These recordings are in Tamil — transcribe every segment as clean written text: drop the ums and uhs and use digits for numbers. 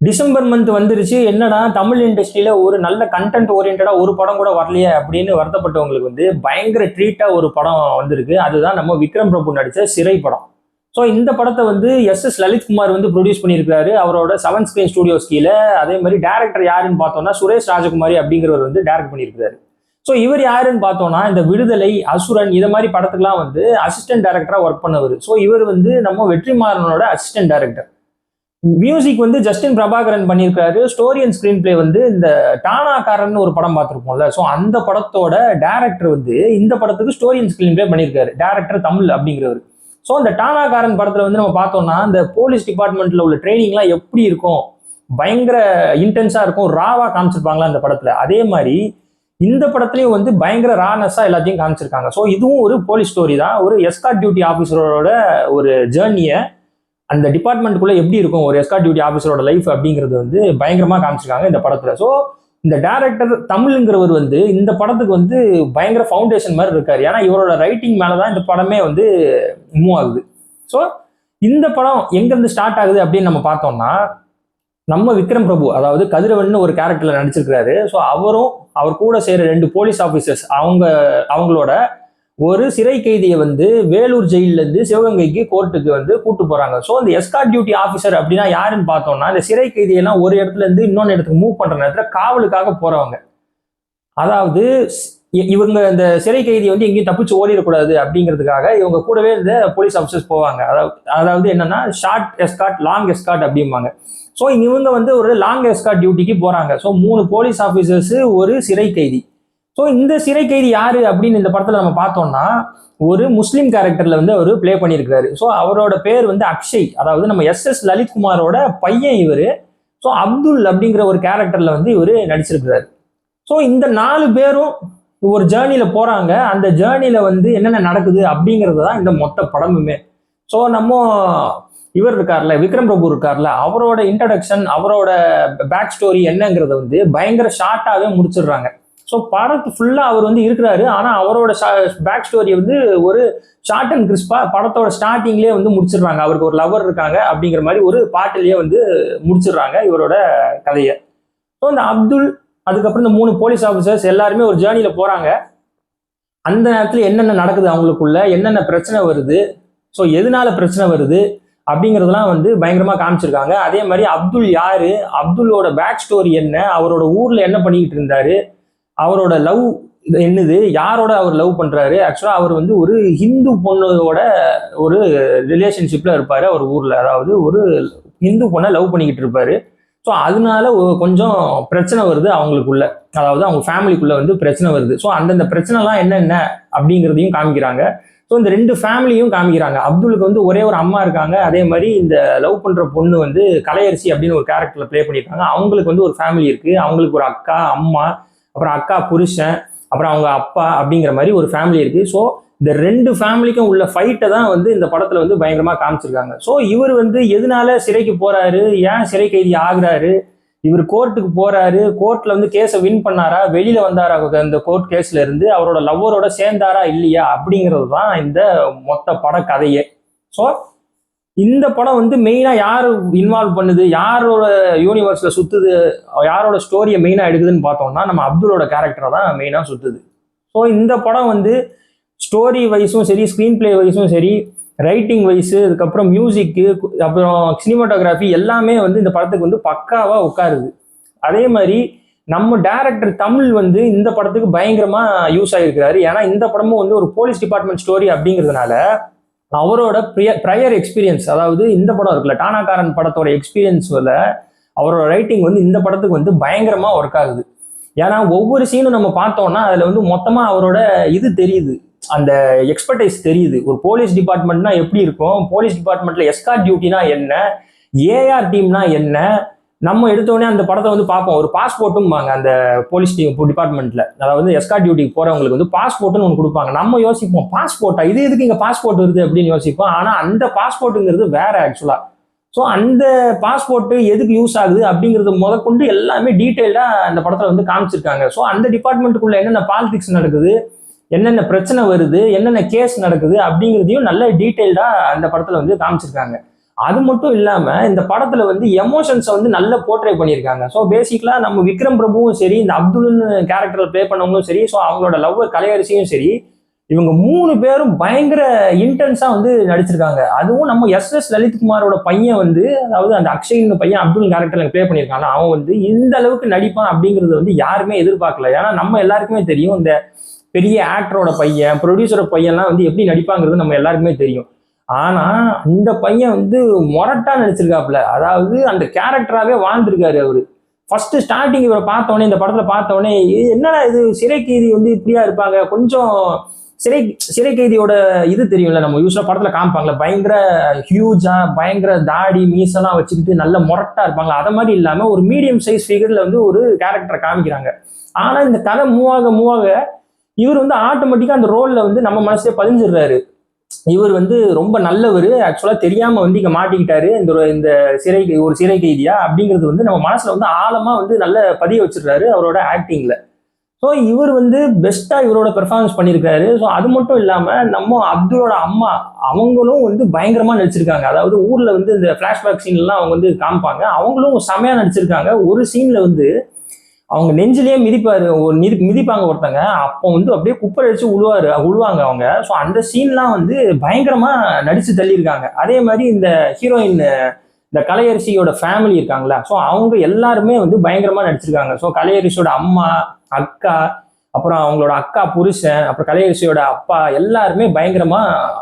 டிசம்பர் மந்த் வந்துருச்சு, என்னடா தமிழ் இண்டஸ்ட்ரியில ஒரு நல்ல கண்டென்ட் ஓரியன்டா ஒரு படம் கூட வரலையே அப்படின்னு வருத்தப்பட்டவங்களுக்கு வந்து பயங்கர ட்ரீட்டா ஒரு படம் வந்திருக்கு. அதுதான் நம்ம விக்ரம் பிரபு நடிச்ச சிறை படம். ஸோ இந்த படத்தை வந்து எஸ் லலித்குமார் வந்து ப்ரொடியூஸ் பண்ணியிருக்காரு அவரோட 7 ஸ்கிரீன் ஸ்டுடியோஸ் கீழே. அதே மாதிரி டேரக்டர் யாருன்னு பார்த்தோம்னா சுரேஷ் ராஜகுமாரி அப்படிங்கிறவர் வந்து டேரக்ட் பண்ணியிருக்காரு. ஸோ இவர் யாருன்னு பார்த்தோம்னா இந்த விடுதலை, அசுரன் இதை மாதிரி படத்துக்குலாம் வந்து அசிஸ்டன்ட் டைரக்டரா ஒர்க் பண்ணவர். ஸோ இவர் வந்து நம்ம வெற்றிமாறனோட அசிஸ்டன்ட் டைரக்டர். மியூசிக் வந்து ஜஸ்டின் பிரபாகரன் பண்ணியிருக்காரு. ஸ்டோரி அண்ட் ஸ்கிரீன் பிளே வந்து இந்த டானாக்காரன் ஒரு படம் பார்த்துருப்போம்ல, ஸோ அந்த படத்தோட டேரக்டர் வந்து இந்த படத்துக்கு ஸ்டோரி அண்ட் ஸ்கிரீன் பிளே பண்ணியிருக்காரு. டேரக்டர் தமிழ் அப்படிங்கிறவர். ஸோ அந்த டானாக்காரன் படத்துல வந்து நம்ம பார்த்தோம்னா இந்த போலீஸ் டிபார்ட்மெண்ட்ல உள்ள ட்ரைனிங்லாம் எப்படி இருக்கும், பயங்கர இன்டென்ஸா இருக்கும், ராவா காமிச்சிருப்பாங்களா அந்த படத்துல. அதே மாதிரி இந்த படத்துலயும் வந்து பயங்கர ரானஸா எல்லாத்தையும் காமிச்சிருக்காங்க. ஸோ இதுவும் ஒரு போலீஸ் ஸ்டோரி தான். ஒரு எஸ்கார்ட் டியூட்டி ஆஃபீஸரோட ஒரு ஜேர்னியை அந்த டிபார்ட்மெண்ட்டுக்குள்ள எப்படி இருக்கும் ஒரு எஸ்கார்ட் டியூட்டி ஆஃபீஸரோட லைஃப் அப்படிங்கிறது வந்து பயங்கரமா காமிச்சிருக்காங்க இந்த படத்துல. ஸோ இந்த டேரக்டர் தமிழ்ங்கிறவர் வந்து இந்த படத்துக்கு வந்து பயங்கர ஃபவுண்டேஷன் மாதிரி இருக்காரு. ஏன்னா இவரோட ரைட்டிங் மேலதான் இந்த படமே வந்து மூவ் ஆகுது. ஸோ இந்த படம் எங்கிருந்து ஸ்டார்ட் ஆகுது அப்படின்னு நம்ம பார்த்தோம்னா, நம்ம விக்ரம் பிரபு அதாவது கதிரவன் ஒரு கேரக்டர்ல நடிச்சிருக்கிறாரு. ஸோ அவரும் அவர் கூட சேர்ற 2 போலீஸ் ஆஃபீஸர்ஸ் அவங்களோட ஒரு சிறை கைதியை வந்து வேலூர் ஜெயில இருந்து சிவகங்கைக்கு கோர்ட்டுக்கு வந்து கூட்டு போறாங்க. ஸோ இந்த எஸ்கார்ட் டியூட்டி ஆஃபீஸர் அப்படின்னா யாருன்னு பார்த்தோம்னா, இந்த சிறை கைதியெல்லாம் ஒரு இடத்துல இருந்து இன்னொன்று இடத்துக்கு மூவ் பண்ற நேரத்தில் காவலுக்காக போறவங்க. அதாவது இவங்க இந்த சிறை கைதி வந்து எங்கேயும் தப்பிச்சு ஓடிடக்கூடாது அப்படிங்கிறதுக்காக இவங்க கூடவே இந்த போலீஸ் ஆஃபீஸர்ஸ் போவாங்க. அதாவது என்னன்னா ஷார்ட் எஸ்கார்ட், லாங் எஸ்கார்ட் அப்படிம்பாங்க. ஸோ இவங்க வந்து ஒரு லாங் எஸ்கார்ட் டியூட்டிக்கு போறாங்க. ஸோ 3 போலீஸ் ஆஃபீஸர்ஸ், ஒரு சிறை கைதி. ஸோ இந்த சிறை கைதி யாரு அப்படின்னு இந்த படத்துல நம்ம பார்த்தோம்னா, ஒரு முஸ்லீம் கேரக்டர்ல வந்து அவர் பிளே பண்ணியிருக்காரு. ஸோ அவரோட பேர் வந்து அக்ஷய். அதாவது நம்ம எஸ் லலித்குமாரோட பையன் இவரு. ஸோ அப்துல் அப்படிங்கிற ஒரு கேரக்டர்ல வந்து இவரு நடிச்சிருக்கிறாரு. ஸோ இந்த 4 பேரும் ஒரு ஜேர்னில போறாங்க. அந்த ஜேர்னில வந்து என்னென்ன நடக்குது அப்படிங்கிறது தான் இந்த மொத்த படமுமே. ஸோ நம்ம இவர் இருக்கார்ல, விக்ரம் பிரபு இருக்கார்ல, அவரோட இன்ட்ரடக்ஷன், அவரோட பேக் ஸ்டோரி என்னங்கிறத வந்து பயங்கர ஷார்ட்டாவே முடிச்சிடுறாங்க. ஸோ படத்து ஃபுல்லாக அவர் வந்து இருக்கிறாரு. ஆனால் அவரோட பேக் ஸ்டோரி வந்து ஒரு ஷார்ட் அண்ட் கிறிஸ்பா படத்தோட ஸ்டார்டிங்லேயே வந்து முடிச்சிடுறாங்க. அவருக்கு ஒரு லவர் இருக்காங்க அப்படிங்கிற மாதிரி ஒரு பாட்டிலேயே வந்து முடிச்சிடுறாங்க இவரோட கதையை. ஸோ இந்த அப்துல், அதுக்கப்புறம் இந்த 3 போலீஸ் ஆஃபீஸர்ஸ் எல்லாருமே ஒரு ஜேர்னியில் போகிறாங்க. அந்த நேரத்தில் என்னென்ன நடக்குது, அவங்களுக்குள்ள என்னென்ன பிரச்சனை வருது, ஸோ எதனால பிரச்சனை வருது அப்படிங்கிறதுலாம் வந்து பயங்கரமாக காமிச்சிருக்காங்க. அதே மாதிரி அப்துல் யாரு, அப்துல்லோட பேக் ஸ்டோரி என்ன, அவரோட ஊரில் என்ன பண்ணிக்கிட்டு இருந்தாரு, அவரோட லவ் என்னது, யாரோட அவர் லவ் பண்றாரு. ஆக்சுவலா அவர் வந்து ஒரு ஹிந்து பொண்ணோட ஒரு ரிலேஷன்ஷிப்ல இருப்பாரு அவர் ஊர்ல. அதாவது ஒரு ஹிந்து பொண்ணை லவ் பண்ணிக்கிட்டு இருப்பாரு. ஸோ அதனால கொஞ்சம் பிரச்சனை வருது அவங்களுக்குள்ள, அதாவது அவங்க ஃபேமிலிக்குள்ள வந்து பிரச்சனை வருது. ஸோ அந்தந்த பிரச்சனைலாம் என்னென்ன அப்படிங்கிறதையும் காமிக்கிறாங்க. ஸோ இந்த 2 ஃபேமிலியும் காமிக்கிறாங்க. அப்துலுக்கு வந்து ஒரே ஒரு அம்மா இருக்காங்க. அதே மாதிரி இந்த லவ் பண்ற பொண்ணு வந்து கலையரசி அப்படின்னு ஒரு கேரக்டர்ல பிளே பண்ணியிருக்காங்க. அவங்களுக்கு வந்து ஒரு ஃபேமிலி இருக்கு. அவங்களுக்கு ஒரு அக்கா, அம்மா, அப்புறம் அக்கா புருஷன், அப்புறம் அவங்க அப்பா அப்படிங்கிற மாதிரி ஒரு ஃபேமிலி இருக்கு. ஸோ இந்த 2 ஃபேமிலிக்கும் உள்ள ஃபைட்டை தான் வந்து இந்த படத்துல வந்து பயங்கரமா காமிச்சிருக்காங்க. ஸோ இவர் வந்து எதனால சிறைக்கு போறாரு, ஏன் சிறை கைதி ஆகுறாரு, இவர் கோர்ட்டுக்கு போறாரு, கோர்ட்ல வந்து கேஸை வின் பண்ணாரா, வெளியில வந்தாரா இந்த கோர்ட் கேஸ்ல இருந்து, அவரோட லவ்வரோட சேர்ந்தாரா இல்லையா அப்படிங்கிறது தான் இந்த மொத்த பட கதையே. ஸோ இந்த படம் வந்து மெயினா யாரு இன்வால்வ் பண்ணுது, யாரோட யூனிவர்ஸ்ல சுத்துது, யாரோட ஸ்டோரியை மெயினா எடுக்குதுன்னு பார்த்தோம்னா நம்ம அப்துலோட கேரக்டரை தான் மெயினா சுத்துது. ஸோ இந்த படம் வந்து ஸ்டோரி வைஸும் சரி, ஸ்க்ரீன் பிளே வைஸும் சரி, ரைட்டிங் வைஸு, அதுக்கப்புறம் மியூசிக்கு, அப்புறம் சினிமாட்டோகிராஃபி எல்லாமே வந்து இந்த படத்துக்கு வந்து பக்காவா உட்காருது. அதே மாதிரி நம்ம டைரக்டர் தமிழ் வந்து இந்த படத்துக்கு பயங்கரமா யூஸ் ஆகிருக்கிறாரு. ஏன்னா இந்த படமும் வந்து ஒரு போலீஸ் டிபார்ட்மெண்ட் ஸ்டோரி அப்படிங்கிறதுனால அவரோட ப்ரையர் எக்ஸ்பீரியன்ஸ், அதாவது இந்த படம் இருக்குல்ல டானாக்காரன் படத்தோட எக்ஸ்பீரியன்ஸ்ல அவரோட ரைட்டிங் வந்து இந்த படத்துக்கு வந்து பயங்கரமா ஒர்க் ஆகுது. ஏன்னா ஒவ்வொரு சீனும் நம்ம பார்த்தோம்னா அதுல வந்து மொத்தமா அவரோட இது தெரியுது, அந்த எக்ஸ்பர்டைஸ் தெரியுது. ஒரு போலீஸ் டிபார்ட்மெண்ட்னா எப்படி இருக்கும், போலீஸ் டிபார்ட்மெண்ட்ல எஸ்கார்ட் டியூட்டினா என்ன, ஏஆர் டீம்னா என்ன, நம்ம எடுத்தோடனே அந்த படத்தை வந்து பார்ப்போம். ஒரு பாஸ்போர்ட்டும்பாங்க அந்த போலீஸ் டிபார்ட்மெண்ட்ல, அதாவது எஸ்கார்ட் டியூட்டிக்கு போறவங்களுக்கு வந்து பாஸ்போர்ட்னு ஒன்று கொடுப்பாங்க. நம்ம யோசிப்போம் பாஸ்போர்ட்டா, இது எதுக்கு இங்க பாஸ்போர்ட் வருது அப்படின்னு யோசிப்போம். ஆனா அந்த பாஸ்போர்ட்டுங்கிறது வேற ஆக்சுவலா. ஸோ அந்த பாஸ்போர்ட்டு எதுக்கு யூஸ் ஆகுது அப்படிங்கிறது முதற்கொண்டு எல்லாமே டீட்டெயில்டா அந்த படத்துல வந்து காமிச்சிருக்காங்க. ஸோ அந்த டிபார்ட்மெண்ட்டுக்குள்ள என்னென்ன பாலிடிக்ஸ் நடக்குது, என்னென்ன பிரச்சனை வருது, என்னென்ன கேஸ் நடக்குது அப்படிங்கிறதையும் நல்ல டீட்டெயில்டா அந்த படத்துல வந்து காமிச்சிருக்காங்க. அது மட்டும் இல்லாம இந்த படத்துல வந்து எமோஷன்ஸை வந்து நல்லா போர்ட்ரே பண்ணியிருக்காங்க. ஸோ பேசிக்கலா நம்ம விக்ரம் பிரபுவும் சரி, இந்த அப்துல்னு கேரக்டர் ப்ளே பண்ணவங்களும் சரி, ஸோ அவங்களோட லவ்வர் கலையரசியும் சரி, இவங்க 3 பேரும் பயங்கர இன்டென்ஸா வந்து நடிச்சிருக்காங்க. அதுவும் நம்ம எஸ் லலித்குமாரோட பையன் வந்து, அதாவது அந்த அக்ஷய்னு பையன் அப்துல் கேரக்டர்ல ப்ளே பண்ணியிருக்காங்க. அவன் வந்து இந்த அளவுக்கு நடிப்பான் அப்படிங்கிறது வந்து யாருமே எதிர்பார்க்கல. ஏன்னா நம்ம எல்லாருக்குமே தெரியும், இந்த பெரிய ஆக்டரோட பையன், ப்ரொடியூசரோட பையன்லாம் வந்து எப்படி நடிப்பாங்கிறது நம்ம எல்லாருக்குமே தெரியும். ஆனா இந்த பையன் வந்து மொரட்டா நடிச்சிருக்காப்புல. அதாவது அந்த கேரக்டராகவே வாழ்ந்திருக்காரு அவரு. ஃபர்ஸ்ட் ஸ்டார்டிங் இவரை பார்த்தோன்னே, இந்த படத்துல பார்த்தோன்னே, என்னடா இது சிறை கைதி வந்து இப்படியா இருப்பாங்க, கொஞ்சம் சிறை சிறை கைதியோட இது தெரியும்ல, நம்ம யூஸ்வலா படத்துல காமிப்பாங்கல்ல, பயங்கர ஹியூஜா, பயங்கர தாடி மீசெல்லாம் வச்சுக்கிட்டு நல்ல மொரட்டா இருப்பாங்க. அதை மாதிரி இல்லாம ஒரு மீடியம் சைஸ் ஃபிகர்ல வந்து ஒரு கேரக்டரை காமிக்கிறாங்க. ஆனா இந்த கதை மூவாக இவர் வந்து ஆட்டோமேட்டிக்கா அந்த ரோல்ல வந்து நம்ம மனசுல பதிஞ்சிடுறாரு. இவர் வந்து ரொம்ப நல்லவர், ஆக்சுவலா தெரியாம வந்து இங்க மாட்டிக்கிட்டாரு, இந்த ஒரு சிறை கைதியா அப்படிங்கிறது வந்து நம்ம மனசுல வந்து ஆழமா வந்து நல்ல பதிய வச்சிடுறாரு அவரோட ஆக்டிங்ல. ஸோ இவர் வந்து பெஸ்டா இவரோட பெர்ஃபார்மன்ஸ் பண்ணியிருக்காரு. ஸோ அது மட்டும் இல்லாம நம்ம அப்துலோட அம்மா அவங்களும் வந்து பயங்கரமா நடிச்சிருக்காங்க. அதாவது ஊர்ல வந்து இந்த பிளாஷ்பேக் சீன்லாம் அவங்க வந்து காமிப்பாங்க, அவங்களும் செமையா நடிச்சிருக்காங்க. ஒரு சீன்ல வந்து அவங்க நெஞ்சிலேயே மிதிப்பாரு, ஒரு மிதிப்பாங்க ஒருத்தங்க, அப்போ வந்து அப்படியே குப்பை அடிச்சு உழுவாங்க அவங்க. ஸோ அந்த சீன்லாம் வந்து பயங்கரமா நடிச்சு தள்ளியிருக்காங்க. அதே மாதிரி இந்த ஹீரோயின், இந்த கலையரசியோட ஃபேமிலி இருக்காங்களா, ஸோ அவங்க எல்லாருமே வந்து பயங்கரமா நடிச்சிருக்காங்க. ஸோ கலையரசியோட அம்மா, அக்கா, அப்புறம் அவங்களோட அக்கா புருஷன், அப்புறம் கலையரசியோட அப்பா, எல்லாருமே பயங்கரமா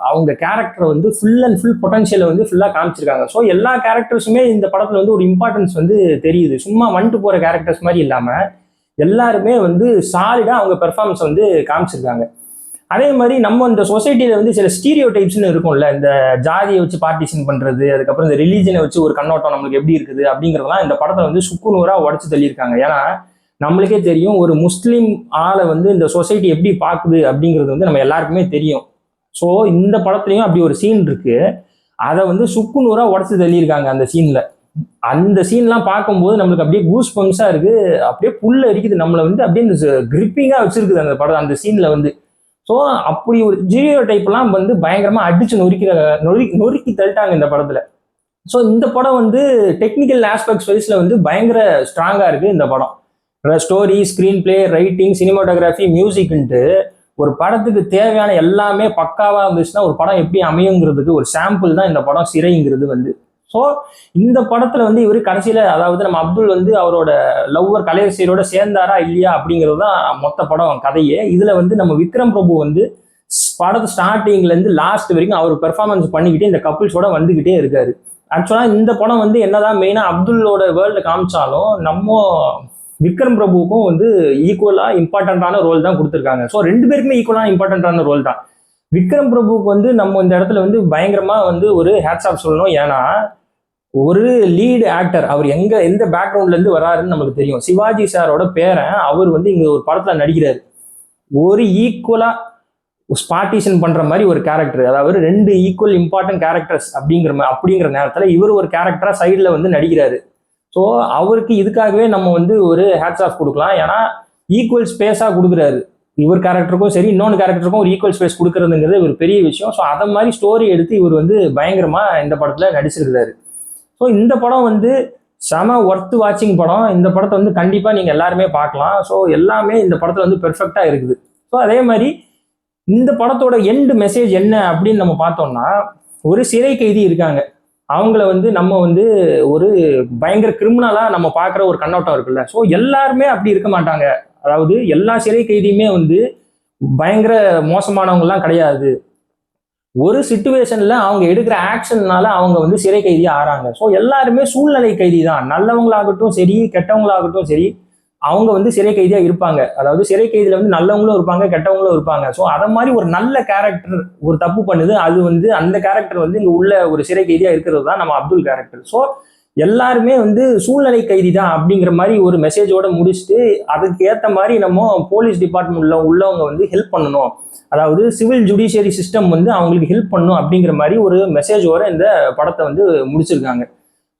அவங்க கேரக்டர் வந்து ஃபுல் அண்ட் ஃபுல் பொட்டன்ஷியலை வந்து ஃபுல்லா காமிச்சிருக்காங்க. ஸோ எல்லா கேரக்டர்ஸுமே இந்த படத்துல வந்து ஒரு இம்பார்ட்டன்ஸ் வந்து தெரியுது. சும்மா வந்துட்டு போற கேரக்டர்ஸ் மாதிரி இல்லாம எல்லாருமே வந்து சாலிடா அவங்க பெர்ஃபார்மன்ஸ் வந்து காமிச்சிருக்காங்க. அதே மாதிரி நம்ம இந்த சொசைட்டில வந்து சில ஸ்டீரியோ டைப்ஸ்னு இருக்கும்ல, இந்த ஜாதியை வச்சு பார்ட்டிஷன் பண்றது, அதுக்கப்புறம் இந்த ரிலீஜனை வச்சு ஒரு கண்ணோட்டம் நம்மளுக்கு எப்படி இருக்குது அப்படிங்கிறதெல்லாம் இந்த படத்தை வந்து சுக்குநூறா உடச்சு தள்ளியிருக்காங்க. ஏன்னா நம்மளுக்கே தெரியும், ஒரு முஸ்லீம் ஆளை வந்து இந்த சொசைட்டி எப்படி பார்க்குது அப்படிங்கிறது வந்து நம்ம எல்லாருக்குமே தெரியும். ஸோ இந்த படத்துலையும் அப்படி ஒரு சீன் இருக்கு, அதை வந்து சுக்குநூறா உடச்சு தள்ளியிருக்காங்க அந்த சீன்ல. அந்த சீன்லாம் பார்க்கும்போது நம்மளுக்கு அப்படியே கூஸ் பம்ஸா இருக்கு, அப்படியே புல்ல இருக்குது, நம்மளை வந்து அப்படியே கிரிப்பிங்கா வச்சிருக்குது அந்த படம், அந்த சீன்ல வந்து. ஸோ அப்படி ஒரு ஜீரோ டைப்லாம் வந்து பயங்கரமா அடிச்சு நொறுக்கி தள்ளிட்டாங்க இந்த படத்துல. ஸோ இந்த படம் வந்து டெக்னிக்கல் ஆஸ்பெக்ட்ஸ் வைஸ்ல வந்து பயங்கர ஸ்ட்ராங்கா இருக்கு இந்த படம். Story, screenplay, writing, cinematography, மியூசிக்ன்ட்டு ஒரு படத்துக்கு தேவையான எல்லாமே பக்காவா இருந்துச்சுன்னா ஒரு படம் எப்படி அமையுங்கிறதுக்கு ஒரு சாம்பிள் தான் இந்த படம் சிறைங்கிறது வந்து. ஸோ இந்த படத்துல வந்து இவர் கடைசியில, அதாவது நம்ம அப்துல் வந்து அவரோட லவ்வர் கலையரசியரோட சேர்ந்தாரா இல்லையா அப்படிங்கிறது தான் மொத்த படம் கதையே. இதுல வந்து நம்ம விக்ரம் பிரபு வந்து படத்து ஸ்டார்டிங்ல இருந்து லாஸ்ட் வரைக்கும் அவர் பெர்ஃபார்மன்ஸ் பண்ணிக்கிட்டே இந்த கப்பிள்ஸோட வந்துகிட்டே இருக்காரு. ஆக்சுவலா இந்த படம் வந்து என்னதான் மெயினா அப்துல்லோட வேர்ல்டு காமிச்சாலும் நம்ம விக்ரம் பிரபுவுக்கும் வந்து ஈக்குவலா இம்பார்ட்டன்டான ரோல் தான் கொடுத்துருக்காங்க. ஸோ 2 பேருக்குமே ஈக்குவலான இம்பார்ட்டன்டான ரோல் தான். விக்ரம் பிரபுவுக்கு வந்து நம்ம இந்த இடத்துல வந்து பயங்கரமா வந்து ஒரு ஹேட்ஸ் ஆஃப் சொல்லணும். ஏன்னா ஒரு லீடு ஆக்டர், அவர் எந்த பேக்ரவுண்ட்ல இருந்து வராருன்னு நமக்கு தெரியும். சிவாஜி சாரோட பேரன், அவர் வந்து இங்க ஒரு படத்துல நடிக்கிறாரு. ஒரு ஈக்குவலா ஸ்பார்ட்டிஷன் பண்ற மாதிரி ஒரு கேரக்டர், அதாவது 2 ஈக்குவல் இம்பார்ட்டன்ட் கேரக்டர்ஸ் அப்படிங்கிற நேரத்துல இவர் ஒரு கேரக்டரா சைட்ல வந்து நடிக்கிறாரு. ஸோ அவருக்கு இதுக்காகவே நம்ம வந்து ஒரு ஹேட்ஸ் ஆஃப் கொடுக்கலாம். ஏன்னா ஈக்குவல் ஸ்பேஸா கொடுக்குறாரு, இவர் கேரக்டருக்கும் சரி இன்னொன்று கேரக்டருக்கும் ஒரு ஈக்குவல் ஸ்பேஸ் கொடுக்கறதுங்கிறது ஒரு பெரிய விஷயம். ஸோ அதை மாதிரி ஸ்டோரி எடுத்து இவர் வந்து பயங்கரமா இந்த படத்துல நடிச்சிருக்கிறாரு. ஸோ இந்த படம் வந்து செம ஒர்த் வாட்சிங் படம். இந்த படத்தை வந்து கண்டிப்பா நீங்க எல்லாருமே பார்க்கலாம். ஸோ எல்லாமே இந்த படத்துல வந்து பெர்ஃபெக்டா இருக்குது. ஸோ அதே மாதிரி இந்த படத்தோட எண்டு மெசேஜ் என்ன அப்படின்னு நம்ம பார்த்தோம்னா, ஒரு சிறை கைதி இருக்காங்க, அவங்கள வந்து நம்ம வந்து ஒரு பயங்கர கிரிமினலா நம்ம பார்க்குற ஒரு கண்ணோட்டம் இருக்குல்ல. ஸோ எல்லாருமே அப்படி இருக்க மாட்டாங்க. அதாவது எல்லா சிறை கைதியுமே வந்து பயங்கர மோசமானவங்கலாம் கிடையாது. ஒரு சிச்சுவேஷன்ல அவங்க எடுக்கிற ஆக்ஷன்னால அவங்க வந்து சிறை கைதியா ஆறாங்க. ஸோ எல்லாருமே சூழ்நிலை கைதி தான். நல்லவங்களாகட்டும் சரி, கெட்டவங்களாகட்டும் சரி, அவங்க வந்து சிறை கைதியா இருப்பாங்க. அதாவது சிறை கைதியில வந்து நல்லவங்களும் இருப்பாங்க, கெட்டவங்களும் இருப்பாங்க. ஸோ அதை மாதிரி ஒரு நல்ல கேரக்டர் ஒரு தப்பு பண்ணுது, அது வந்து அந்த கேரக்டர் வந்து இங்க உள்ள ஒரு சிறை கைதியா இருக்கிறது தான் நம்ம அப்துல் கேரக்டர். ஸோ எல்லாருமே வந்து சூழ்நிலை கைதி தான் அப்படிங்கிற மாதிரி ஒரு மெசேஜோட முடிச்சுட்டு, அதுக்கு ஏற்ற மாதிரி நம்ம போலீஸ் டிபார்ட்மெண்ட்ல உள்ளவங்க வந்து ஹெல்ப் பண்ணணும், அதாவது சிவில் ஜுடிஷியரி சிஸ்டம் வந்து அவங்களுக்கு ஹெல்ப் பண்ணணும் அப்படிங்கிற மாதிரி ஒரு மெசேஜோட இந்த படத்தை வந்து முடிச்சிருக்காங்க.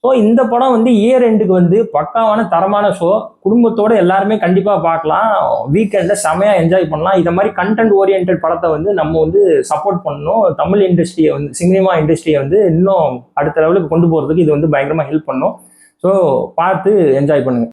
ஸோ இந்த படம் வந்து இயர் எண்டுக்கு வந்து பக்காவான தரமான ஷோ, குடும்பத்தோட எல்லாருமே கண்டிப்பா பார்க்கலாம். வீக்கெண்ட்ல செமையா என்ஜாய் பண்ணலாம். இதை மாதிரி கண்டென்ட் ஓரியன்ட் படத்தை வந்து நம்ம வந்து சப்போர்ட் பண்ணணும். தமிழ் இண்டஸ்ட்ரியை வந்து சினிமா இண்டஸ்ட்ரியை வந்து இன்னும் அடுத்த லெவலுக்கு கொண்டு போறதுக்கு இது வந்து பயங்கரமா ஹெல்ப் பண்ணும். ஸோ பார்த்து என்ஜாய் பண்ணுங்க.